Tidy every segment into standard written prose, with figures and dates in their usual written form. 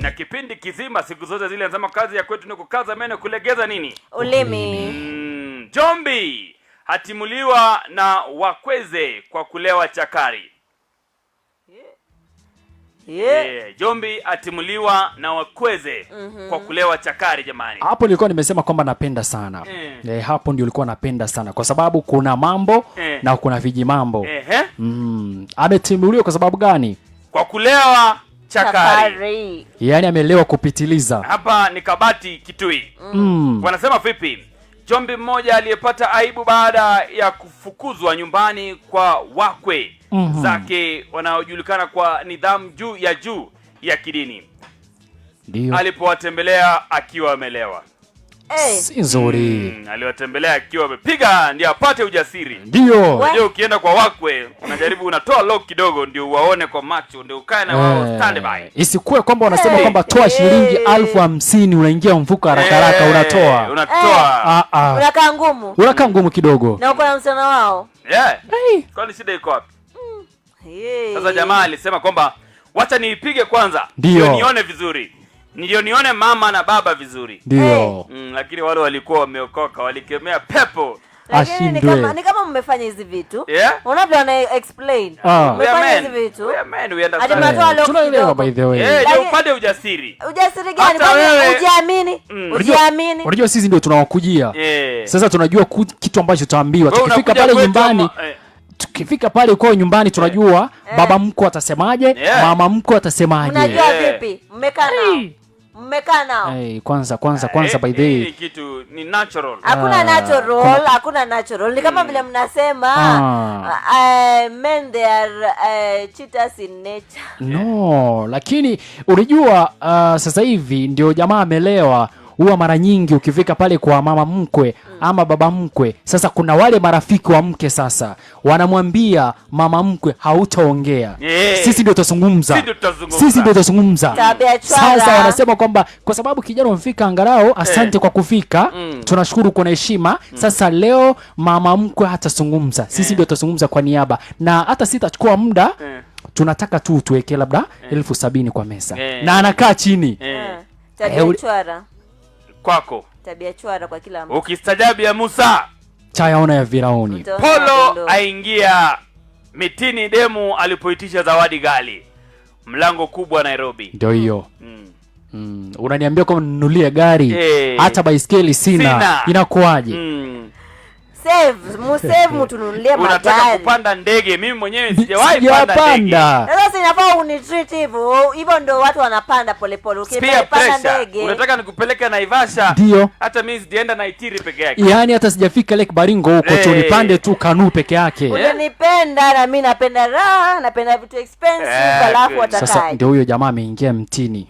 Na kipindi kizima siku zote zile anasema kazi ya kwetu ni kukaza meno, kulegeza nini? Ulimi. Jombi hatimuliwa na wakweze kwa kulewa chakari. Jombi atimuliwa na wakweze kwa kulewa chakari jamani. Hapo nilikuwa nimesema kwamba napenda sana. Hapo ndio nilikuwa napenda sana kwa sababu kuna mambo na kuna viji mambo. Ametimuliwa kwa sababu gani? Kwa kulewa chakari. Yaani amelewa kupitiliza. Hapa ni Kabati Kitui. Wanasema vipi? Jombi mmoja aliyepata aibu baada ya kufukuzwa nyumbani kwa wakwe zake wanaojulikana kwa nidhamu juu ya kidini. Ndio. Alipowatembelea akiwa amelewa. Si nzuri. Aliwatembelea akiwa amepiga ndio apate ujasiri. Ndio. Ukienda kwa wakwe unajaribu unatoa lock kidogo ndio uwaone kwa macho ndio ukae na wao stand by. Isikuwe kwamba wanasema kwamba toa shilingi 50,000 unaingia mfuko haraka unatoa. Unakaa ngumu. Unakaa ngumu kidogo. Na uko na msana wao. Kwani shida iko wapi? Sasa jamaa alisema kwamba wacha niipige kwanza ndio nione vizuri. Ndio nione mama na baba vizuri. Ndio. Lakini wale walikuwa wameokoka, walikemea pepo. Lakini ni kama mmefanya hizi vitu. Unavyo na explain. Mmefanya hizi vitu. Tunaelewa by the way. Ndio upande ujasiri. Ujasiri gani? Ujiamini. Ujiamini. Unajua sisi ndio tunawakujia. Sasa tunajua kitu ambacho tutaambiwa. Tukifika pale nyumbani tukifika pale kwa nyumbani tunajua baba mkwe atasemaje, mama mkwe atasemaje. Unajua vipi? Mmekaa nao. Kwanza by the way. Hii kitu ni natural. Hakuna natural. Ni kama vile mnasema men they are cheaters in nature. No, lakini unajua sasa hivi ndio jamaa amelewa. Huwa mara nyingi ukifika pale kwa mama mkwe ama baba mkwe, sasa kuna wale marafiki wa mke sasa wanamwambia mama mkwe hautaongea. Sisi ndio tutazungumza. Sasa wanasema kwamba kwa sababu kijana umefika angalau asante kwa kufika. Tunashukuru kwa heshima. Sasa leo mama mkwe hatazungumza. Sisi ndio tutazungumza kwa niaba. Na hata sitachukua muda. Tunataka tu tuweke labda 70,000 kwa meza. Na anakaa chini. Tabia chwara. Kwako. Tabia chwara kwa kila mtu. Ukistajabu ya Musa, chayaona ya Firauni. Polo aingia mitini demu alipoitisha zawadi gali. Mlango kubwa Nairobi. Ndio hiyo. Unaniambia kwamba ninunulie gari hata baiskeli sina. Inakuaje? Save mtununulie magari. Unataka kupanda ndege, mimi mwenyewe sijawahi panda ndege. Sasa inafaa unitreat hivyo ndio watu wanapanda polepole. Ukipanda ndege. Unataka nikupeleke Naivasha? Ndio. Hata mimi sijaenda Naitiri peke yake. Yaani hata sijafika Lake Baringo huko tu nipande tu kanu peke yake. Unanipenda na mimi napenda raha, napenda vitu expensive alafu watakaje. Sasa ndio huyo jamaa ameingia mtini.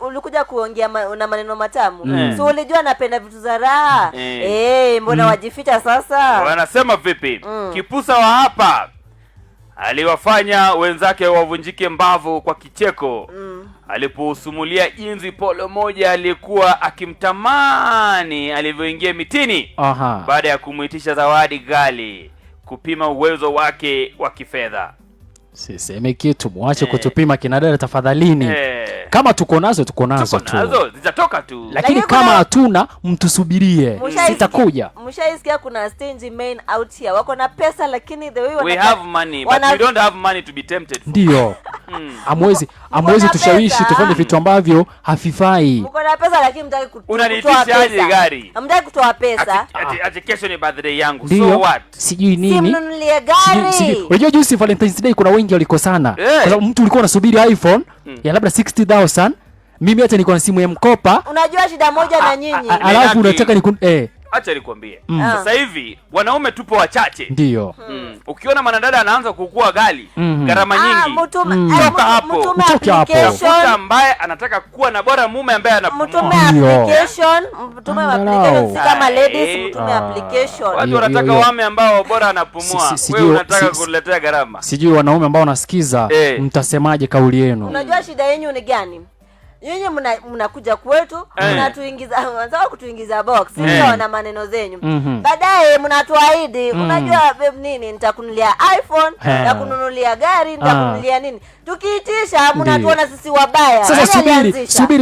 Ulikuja kuongea na maneno matamu. So ulijua napenda vitu za raha. Mbona wajificha sasa? Wanasema vipi? Kipusa wa hapa aliwafanya wenzake wavunjike mbavu kwa kicheko alipousumulia jinsi Polo moja alikuwa akimtamani alivyoingia mitini baada ya kumuitisha zawadi gali kupima uwezo wake wa kifedha. Siseme kitu, muache kutupima kinadada tafadhalini. Kama tuko nazo tu. Zitatoka tu. Lakini kama hatuna mtusubirie. Sitakuja. Mshaisikia kuna stingy men out here. Wako na pesa lakini the way we have money but we don't have money to be tempted. Ndio. Amwezi tushawishi tufanye vitu ambavyo hafifai. Mko na pesa lakini mtaki kutoa pesa. Unanitishaje gari? Mtaki kutoa pesa. Ati kesho ni birthday yangu. So what? Sijui nini. Simnunulie gari. Unajua juzi Valentine's Day kuna wengi walikosana. Kwa sababu mtu ulikuwa unasubiri iPhone ya labda 60,000. Mimi hata niko na simu ya mkopa. Unajua shida moja na nyinyi. Alafu unataka acha nikwambie. Sasa hivi wanaume tupo wachache. Ndio. Ukiona mwanadada anaanza kukua gali, gharama nyingi. Toka hapo. Tafuta ambaye anataka kuwa na bora mume ambaye anapumua. Mtume application si kama ladies, mtume application. Watu wanataka wame ambao bora anapumua. Wewe unataka kuletea gharama. Sijui wanaume ambao wanasikiza mtasemaje kauli yenu. Unajua shida yenu ni gani? Nyinyi mnakuja kwetu, mnataka kutuingiza box, sio na maneno zenyu. Baadaye mnatuahidi, unajua nini, nitakununulia iPhone, nitakununulia gari, nitakununulia nini. Tukiitisha mnatuona sisi wabaya. Sasa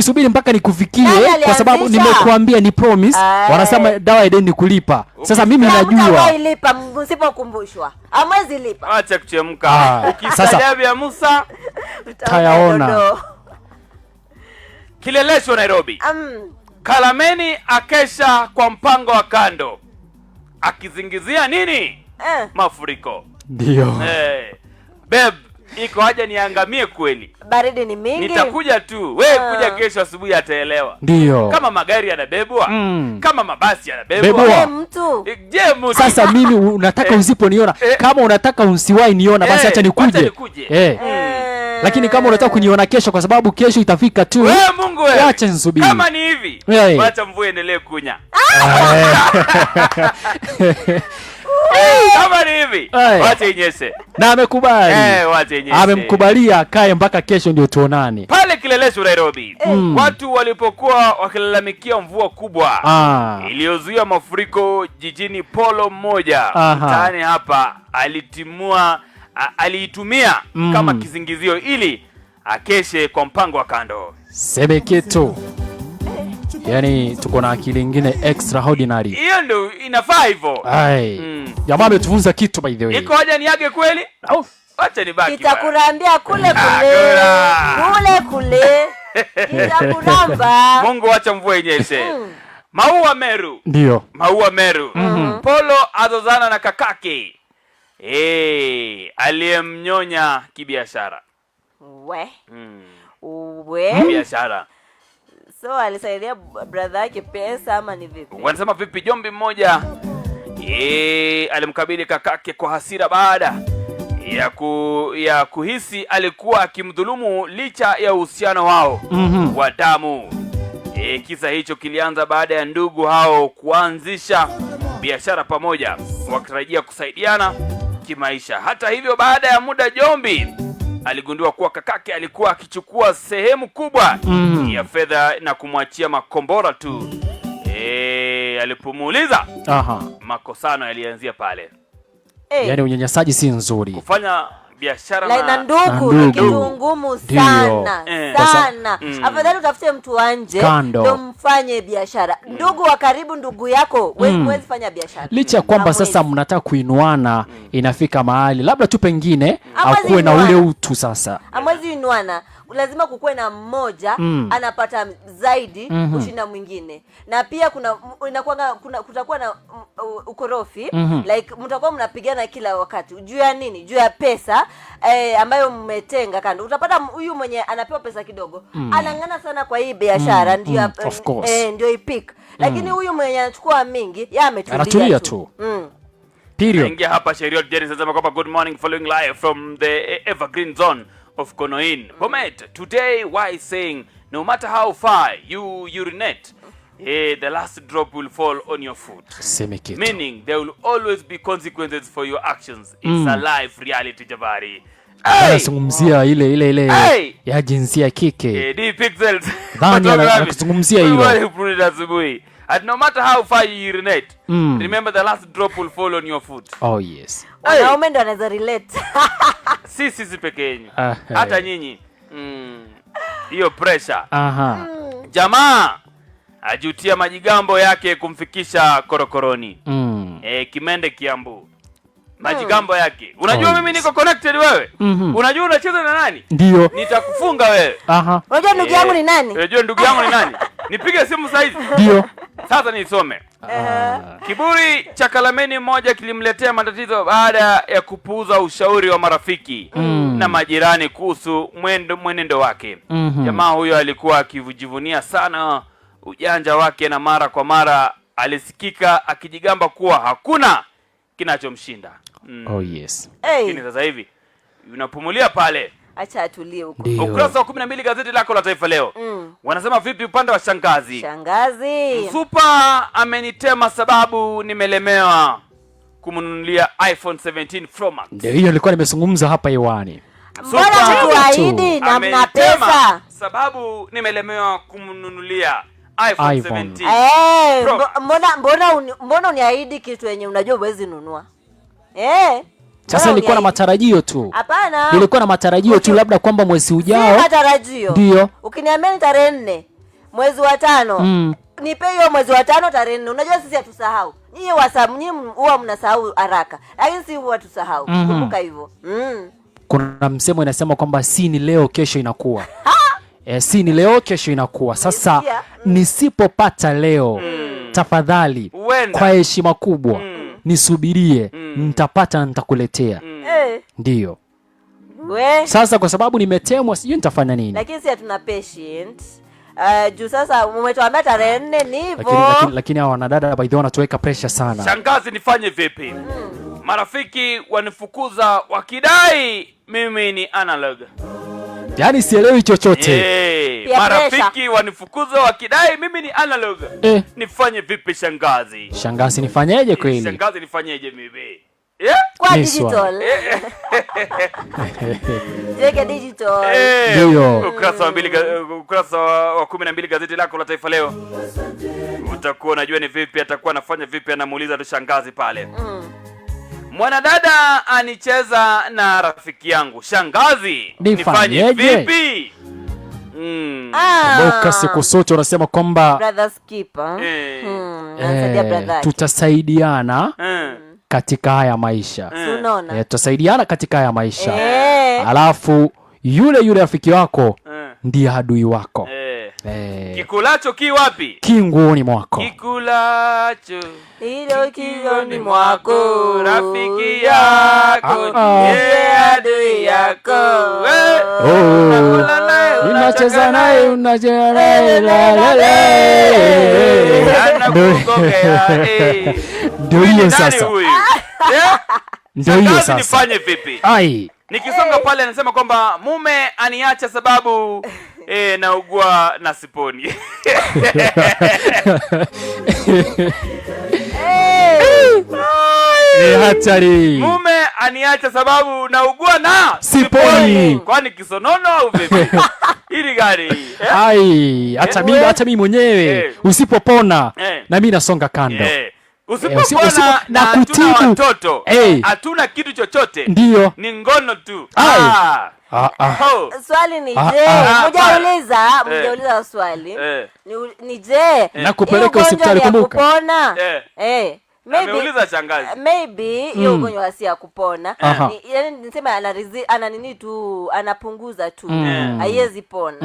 subiri mpaka nikufikie, kwa sababu nimekuambia ni promise. Wanasema dawa ideni kulipa. Sasa mimi najua. Mtalipa msipokumbushwa. Hamwezi lipa. Acha kuchemka. Ukistaajabu ya Musa tayaona. Kileleshwa Nairobi. Kalameni akesha kwa mpango wa kando. Akizingizia nini? Mafuriko. Ndio. Babe, iko haja niangamie kweli. Baridi ni mingi. Nitakuja tu. Wewe kuja kesho asubuhi ataelewa. Ndio. Kama magari yanabebwa, kama mabasi yanabebwa. Mtu. Mtu. Sasa mimi unataka usiponiona, kama unataka usiwahi niona basi acha nikuje. Lakini kama unataka kuniona kesho, kwa sababu kesho itafika tu. Wewe Mungu wewe. Acha nisubiri. Kama ni hivi, acha mvua endelee kunya. Kama ni hivi, acha inyeshe. Na amekubali. Acha inyeshe. Amemkubalia akae mpaka kesho ndio tuonane. Pale Kileleshwa Nairobi. Watu walipokuwa wakilalamikia mvua kubwa iliyozuia mafuriko jijini, Polo mmoja mtaani hapa aliitumia kama kisingizio ili akeshe kwa mpango wa kando. Sebe kitu. Yaani tuko na akili nyingine extraordinary. Hiyo ndio inafaa hivyo. Jamaa ametufunza kitu by the way. Iko haja niage kweli? Acha nibaki. Nitakurambia kule. Nitakuramba. Mungu acha mvua inyeshe. Maua Meru. Ndio. Maua Meru. Polo azozana na kakake. Aliyemnyonya kibiashara. Biashara. So alisaidia brother yake pesa ama ni vipi? Wanasema vipi, Jombi mmoja alimkabili kakake kwa hasira baada ya kuhisi alikuwa akimdhulumu licha ya uhusiano wao wa damu. Kisa hicho kilianza baada ya ndugu hao kuanzisha biashara pamoja, wakitarajia kusaidiana kimaisha. Hata hivyo, baada ya muda Jombi aligundua kuwa kakake alikuwa akichukua sehemu kubwa ya fedha na kumwachia makombora tu. Alipomuuliza, makosano yalianzia pale. Yaani unyanyasaji si nzuri. Kufanya biashara na ndugu ni kitu ngumu sana sana. Afadhali utafute mtu wa nje ndio mfanye biashara. Ndugu wa karibu, ndugu yako, huwezi fanya biashara. Licha kwamba sasa mnataka kuinuana, inafika mahali labda tu pengine akuwe na ule utu sasa. Hamwezi inuana. Lazima kukuwe na mmoja anapata zaidi kushinda mwingine. Na pia kutakuwa na ukorofi, like mtakuwa mnapigana kila wakati. Juu ya nini? Juu ya pesa ambayo mmetenga kando. Utapata huyu mwenye anapewa pesa kidogo anang'ana sana kwa hii biashara, ndio ipik. Lakini huyu mwenye anachukua mingi, ametulia tu. Period. Ingia hapa Sheriot Jerry sasa kwamba good morning, following live from the Evergreen Zone of Konoin. Bomet, today why saying no matter how far you urinate, the last drop will fall on your foot. Meaning there will always be consequences for your actions. It's a life reality, Jabari. Anazungumzia ile ya jinsia kike. D pixels. Dhani anazungumzia hilo. And no matter how far you urinate, remember the last drop will fall on your foot. Oh yes. Wanaume ndo wanaweza relate. Sisi peke yenu. Hata nyinyi. Hiyo pressure. Jamaa ajutia majigambo yake kumfikisha korokoroni. Kimende Kiambu. Majigambo yake. Unajua mimi niko connected wewe? Unajua unacheza na nani? Ndio. Nitakufunga wewe. Unajua ndugu yangu ni nani? Unajua ndugu yangu ni nani? Nipige simu sasa hivi. Ndio. Sasa nisome. Kiburi cha Kalameni mmoja kilimletea matatizo baada ya kupuuza ushauri wa marafiki na majirani kuhusu mwenendo wake. Jamaa huyo alikuwa akijivunia sana ujanja wake na mara kwa mara alisikika akijigamba kuwa hakuna kinachomshinda. Oh yes. Lakini sasa hivi unapumulia pale. Acha atulie huko. Ukurasa wa 12 gazeti lako la Taifa Leo. Wanasema vipi upande wa shangazi? Msupa amenitema sababu nimelemewa kumnunulia iPhone 17 Pro Max. Ndio hiyo nilikuwa nimezungumza hapa hewani. Mbona tuahidi na mna pesa? sababu nimelemewa kumnunulia iPhone 17. Mbona uniahidi kitu yenye unajua huwezi nunua? Sasa nilikuwa na matarajio tu. Hapana. Nilikuwa na matarajio tu labda kwamba mwezi ujao. Si matarajio. Ndio. Ukiniambia ni tarehe 4 mwezi wa 5. Nipe hiyo mwezi wa 5 tarehe 4. Unajua sisi hatusahau. Nyinyi huwa mnasahau haraka. Lakini si huwa tusahau. Kumbuka hivyo. Kuna msemo inasema kwamba si ni leo kesho inakuwa. Si ni leo kesho inakuwa. Sasa nisipopata leo tafadhali kwa heshima kubwa nisubirie, nitapata nitakuletea. Ndio. Sasa kwa sababu nimetemwa sijui nitafanya nini. Lakini si hatuna patient. Juu sasa umetuambia tarehe 4 ni hivyo. Lakini hao wanadada by the way wanatuweka pressure sana. Shangazi, nifanye vipi? Marafiki wanifukuza wakidai mimi ni analog. Yaani sielewi chochote. Marafiki wanifukuza wakidai mimi ni analog. Nifanye vipi shangazi? Shangazi nifanyeje kweli? Shangazi nifanyeje mimi? Kwa digital. Jeke digital. Ndio. Ukurasa wa 12 gazeti lako la Taifa Leo. Utakuwa unajua ni vipi atakuwa anafanya vipi, anamuuliza tu shangazi pale. Mwanadada anicheza na rafiki yangu. Shangazi, nifanye vipi? Boka siku sote unasema kwamba brothers keeper. Tutasaidiana katika haya maisha. Unaona? Tutasaidiana katika haya maisha. Alafu yule rafiki wako ndiye adui wako. Kikulacho ki wapi? Kinguoni mwako. Kikulacho hilo kinguoni mwako. Rafiki yako ndiye adui yako. Unacheza naye ndio hiyo sasa. Ndio hiyo sasa. Nifanye vipi? Nikisonga pale anasema kwamba mume aniacha sababu naugua na siponi. Hatari. Mume aniacha sababu naugua na siponi. Kwani kisonono au vipi? Hili gari. Hata mimi mwenyewe usipopona na mimi nasonga kando. Usipopona na kutibu watoto. Hatuna kitu chochote. Ndio. Ni ngono tu. Swali ni je, mjauliza swali. Ni je, nakupeleka hospitali kumbuka. Kupona? Ameuliza shangazi. Maybe hiyo ugonjwa si ya kupona. Yaani nisema ana nini tu, anapunguza tu. Haiwezi pona.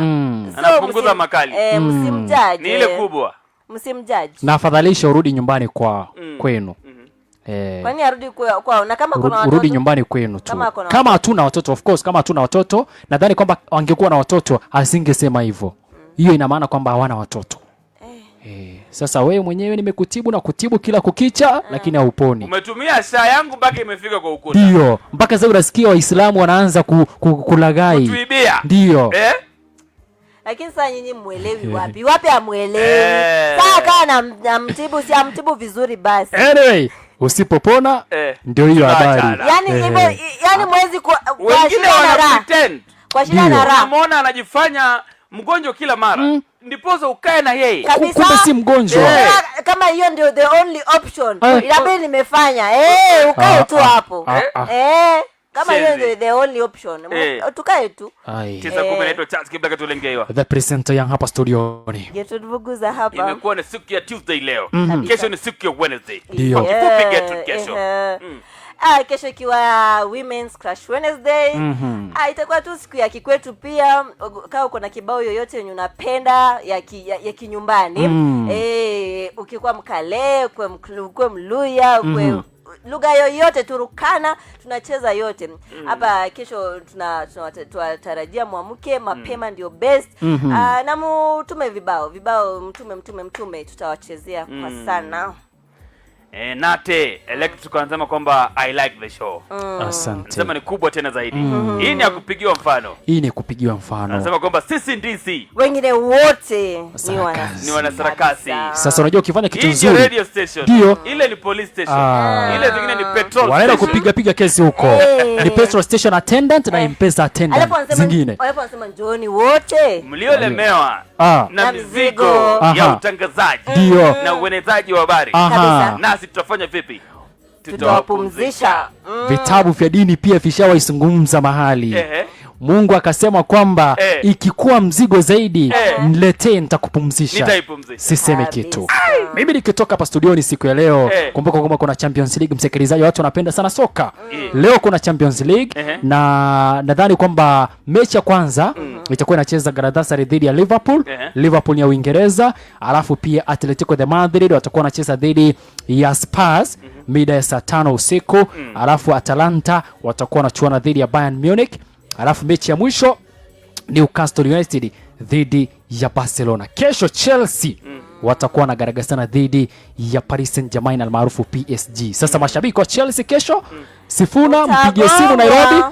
Anapunguza makali. Msimjaji. Ni ile kubwa. Msimjaji. Na afadhalisha urudi nyumbani kwenu. Kwani arudi kwao na kama kuna watoto urudi nyumbani kwenu tu. Kama hatuna watoto, of course kama hatuna watoto, nadhani kwamba wangekuwa na watoto asingesema hivyo. Hiyo ina maana kwamba hawana watoto. Sasa wewe mwenyewe nimekutibu na kutibu kila kukicha lakini hauponi. Umetumia saa yangu mpaka imefika kwa ukuta. Ndio, mpaka sasa unasikia Waislamu wanaanza kulagai. Kutuibia. Ndio. Lakini sasa nyinyi muelewi wapi? Wapi amuelewi? Sasa kana na mtibu si amtibu vizuri basi. Anyway, usipopona ndio hiyo habari. Yani mwezi kwa wengine wana pretend. Kwa shida na raha. Unaona anajifanya mgonjwa kila mara. Ndiposa ukae na yeye. Kumbe si mgonjwa. Kama hiyo ndio the only option. Inabidi nimefanya. Ukae tu hapo. Kama hiyo ndio the only option. Tukae tu. 9:10 naitwa Charles Kiblaga Tulengewa. The presenter yang hapa studioni. Getu Vuguza hapa. Imekuwa ni siku ya Tuesday leo. Kesho ni siku ya Wednesday. Ndio. Kifupi Getu kesho. Kesho ikiwa Women's Crush Wednesday. Itakuwa tu siku ya kikwetu pia. Kama uko na kibao yoyote yenye unapenda ya kinyumbani, ukikuwa Mkale, ukwe Mluya, ukwe lugha yoyote, Turukana, tunacheza yote. Hapa kesho tunatarajia muamke mapema ndio best. Na mtume vibao mtume tutawachezea kwa sana. Nate Electric anasema kwamba I like the show. Asante. Anasema ni kubwa tena zaidi. Hii ni ya kupigiwa mfano. Hii ni kupigiwa mfano. Anasema kwamba sisi DC wengine wote Sarakasi. ni wanasarakasi. Sasa unajua ukifanya kitu Hii nzuri, ni radio station. Ndio. Ile ni police station. Ile zingine ni petrol wanaenda station. kupiga kesi huko. Ni petrol station attendant na M-Pesa attendant zingine. Alafu anasema njooni wote Mliolemewa na mizigo ya utangazaji na uenezaji wa habari. Nasi tutafanya vipi? tutawapumzisha. Vitabu vya dini pia vishawaizungumza mahali. Mungu akasema kwamba ikikuwa mzigo zaidi niletee, nitakupumzisha. Siseme kitu. Mimi nikitoka hapa studioni siku ya leo, kumbuka kwamba kuna Champions League, msikilizaji, watu wanapenda sana soka. Leo kuna Champions League na nadhani kwamba mechi ya kwanza itakuwa inacheza Galatasaray dhidi ya Liverpool. Liverpool ya Uingereza, alafu pia Atletico de Madrid watakuwa wanacheza dhidi ya Spurs mida ya saa 5 usiku. Alafu Atalanta watakuwa wanachuana dhidi ya Bayern Munich. Alafu mechi ya mwisho Newcastle United dhidi ya Barcelona. Kesho Chelsea watakuwa wanagaragazana dhidi ya Paris Saint-Germain almaarufu PSG. Sasa mashabiki wa Chelsea kesho, Sifuna mpigie simu Nairobi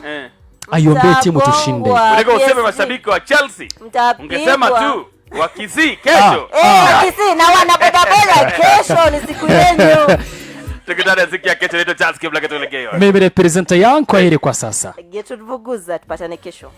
aiombee timu tushinde. Unataka useme mashabiki wa Chelsea? Ungesema tu wa Kisii kesho. Kisii na wana bodaboda kesho ni siku yenu. Tukutane siku ya kesho, ndio chance kibla ketuelekeo. Mimi representer yangu, kwa heri kwa sasa. Getu tuvuguza, tupatane kesho.